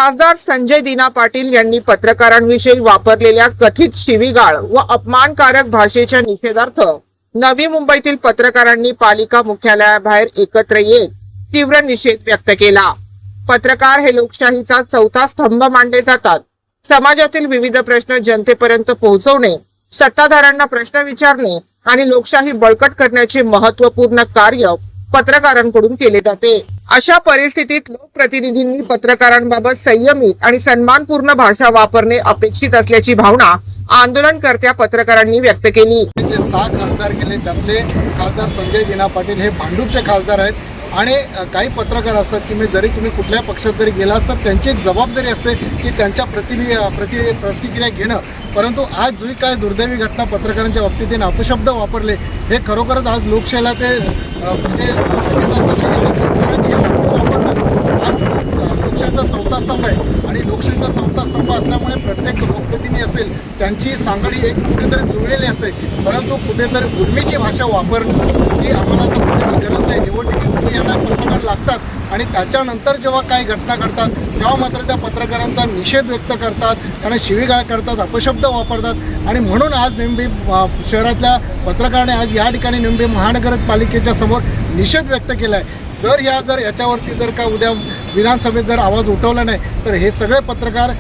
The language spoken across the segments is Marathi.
खासदार संजय दिना पाटील यांनी पत्रकारांविषयी वापरलेल्या कथित शिवीगाळ व अपमानकारक भाषेच्या निषेधार्थ नवी मुंबईतील पत्रकारांनी पालिका मुख्यालयाबाहेर एकत्र येत तीव्र निषेध व्यक्त केला। पत्रकार हे लोकशाहीचा चौथा स्तंभ मानले जातात। समाजातील विविध प्रश्न जनतेपर्यंत पोहोचवणे, सत्ताधाऱ्यांना प्रश्न विचारणे आणि लोकशाही बळकट करण्याचे महत्त्वपूर्ण कार्य पत्रकारांकडून केले जाते। अशा परिस्थितीत लोकप्रतिनिधींनी पत्रकारांबाबत संयमित आणि सन्मानपूर्ण भाषा वापरणे अपेक्षित असल्याची भावना आंदोलनकर्त्या पत्रकारांनी व्यक्त केली। जे 6 खासदार केले त्यातले खासदार संजय दिना पाटील हे भांडूपचे खासदार आहेत आणि काही पत्रकार असतात की जरी तुम्ही कुठल्या पक्षात जरी गेला तर त्यांची एक जबाबदारी असते की त्यांच्या प्रतिक्रिया घेणं। परंतु आज जी काय दुर्दैवी घटना पत्रकारांच्या बाबतीत अपशब्द वापरले हे खरोखरच आज लोकशाहीला ते म्हणजे आज लोकशाहीचा चौथा स्तंभ आहे आणि लोकशाहीचा चौथा स्तंभ असल्यामुळे प्रत्येक लोकप्रतिनिधी असेल त्यांची सांगडी एक कुठेतरी जुळलेली असते। परंतु कुठेतरी गुरमीची भाषा वापरणं की आम्हाला तर कुठेची गरज नाही, निवडणुकीत यांना पत्रकार लागतात आणि त्याच्यानंतर जेव्हा काही घटना घडतात तेव्हा मात्र त्या पत्रकारांचा निषेध व्यक्त करतात, त्यांना शिवीगाळ करतात, अपशब्द वापरतात। आणि म्हणून आज निंबी शहरातल्या पत्रकाराने आज या ठिकाणी निंबी महानगरपालिकेच्या समोर निषेध व्यक्त केला आहे। जर याच्यावरती जर का उद्या विधानसभेत जर आवाज उठवला नाही तर हे सगळे पत्रकार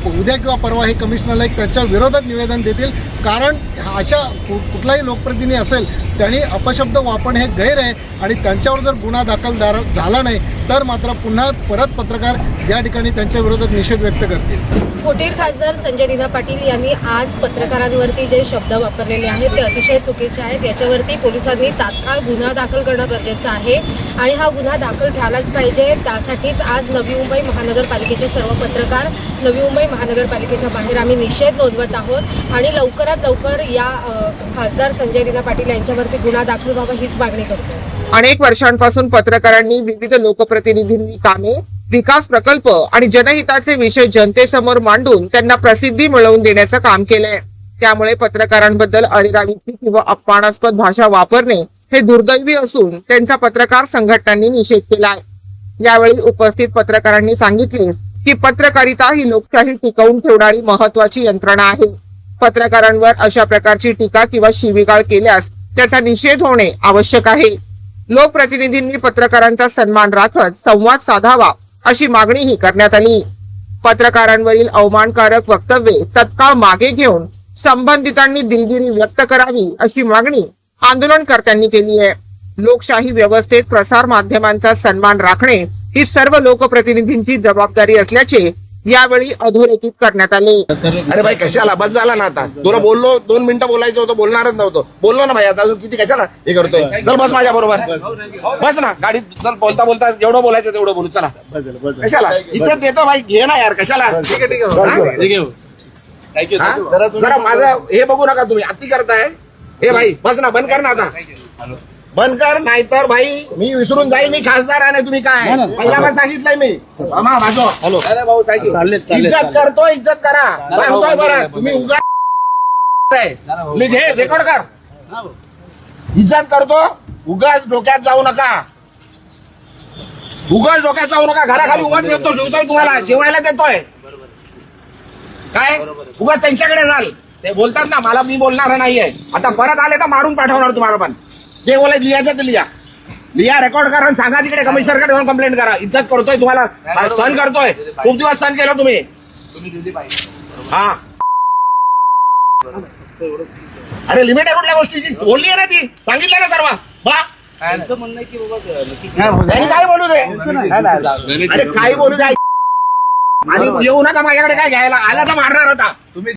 उद्या किंवा परवा हे कमिशनरला एक त्याच्या विरोधात निवेदन देतील। कारण अशा कुठलाही लोकप्रतिनिधी असेल त्यांनी अपशब्द वापरणे हे गैर आहे आणि त्यांच्यावर जर गुन्हा दाखल झाला नाही तर मात्र पुन्हा परत पत्रकार या ठिकाणी त्यांच्या विरोधात निषेध व्यक्त करतील। फुटीर खासदार संजय दिना पाटील यांनी आज पत्रकारांवरती जे शब्द वापरलेले आहेत ते अतिशय चुकीचे आहेत। याच्यावरती पोलिसांनी तात्काळ गुन्हा दाखल करणं गरजेचं आहे आणि हा गुन्हा दाखल झालाच पाहिजे। त्यासाठीच आज नवी मुंबई महानगरपालिकेचे सर्व पत्रकार नवी मुंबई महानगरपालिकेच्या बाहेर आम्ही निषेध नोंदवत आहोत आणि लवकरात लवकर या खासदार संजय दिना पाटील यांच्यावरती गुन्हा दाखल व्हावा हीच मागणी करतो। अनेक वर्षांपासून पत्रकारांनी विविध लोकप्रतिनिधींनी कामे, विकास प्रकल्प आणि जनहिताचे विषय जनतेसमोर मांडून त्यांना प्रसिद्धी मिळवून देण्याचं काम केलंय। त्यामुळे पत्रकारांबद्दल अरेरावीची किंवा अपमानास्पद भाषा वापरणे हे दुर्दैवी असून त्यांचा पत्रकार संघटनांनी निषेध केलाय। यावेळी उपस्थित पत्रकारांनी सांगितले की पत्रकारिता ही लोकशाही टिकवून ठेवणारी महत्वाची यंत्रणा आहे। पत्रकारांवर अशा प्रकारची टीका किंवा शिवीगाळ केल्यास त्याचा निषेध होणे आवश्यक आहे। लोकप्रतिनिधींनी पत्रकारांचा सन्मान राखत संवाद साधावा अशी मागणीही करण्यात आली। पत्रकारांवरील अवमानकारक वक्तव्ये तत्काळ मागे घेऊन संबंधितांनी दिलगिरी व्यक्त करावी अशी मागणी आंदोलनकर्त्यांनी केली आहे। लोकशाही व्यवस्थेत प्रसार माध्यमांचा सन्मान राखणे ही सर्व लोकप्रतिनिधींची जबाबदारी असल्याचे यावेळी अधोरेखित करण्यात आले। अरे भाई कशाला बस झाला ना, आता तुला बोललो 2 मिनिटं बोलायचं होतं, बोलणारच नव्हतं, बोललो ना भाई, आता अजून किती कशाला हे करतोय? चल बस माझ्या बरोबर, बस ना गाडीत, चल बोलता बोलता जेवढं बोलायचं तेवढं बोलू, चला कशाला इज्जत देतो भाई, घे ना यार, कशाला? जरा माझं हे बघू नका तुम्ही, अति करताय। हे भाई बस ना, बंद कर ना आता, बंद कर, नाहीतर भाई मी विसरून जाईल मी खासदार आहे, तुम्ही काय पहिल्यावर सांगितलंय मी। हॅलो, इज्जत करतो, इज्जत करा, काय होतोय बरं? तुम्ही उगा रेकॉर्ड कर, इज्जत करतो, उगाच डोक्यात जाऊ नका, उगाच डोक्यात जाऊ नका। घराखाली उगाच देतो, जेवतोय तुम्हाला, जेवायला देतोय काय? उगाच त्यांच्याकडे जाल, ते बोलतात ना मला, मी बोलणार नाहीये। आता परत आले तर मारून पाठवणार तुम्हाला, पण जे बोलायचं लिहायचं ते लिहा, रेकॉर्ड करा आणि सांगा तिकडे कमिशनरकडे जाऊन कंप्लेंट करा। इज्जत करतोय, तुम्हाला सहन करतोय, खूप दिवस सहन केलं तुम्ही। हा अरे लिमिट आहे कुठल्या गोष्टीची, बोलली आहे ना ती, सांगितलं ना सर्व बा। म्हणणं की बाबा काय बोलू दे, अरे काय बोलू दे, आणि येऊ नका माझ्याकडे काय घ्यायला, आला तर मारणार होता तुम्ही।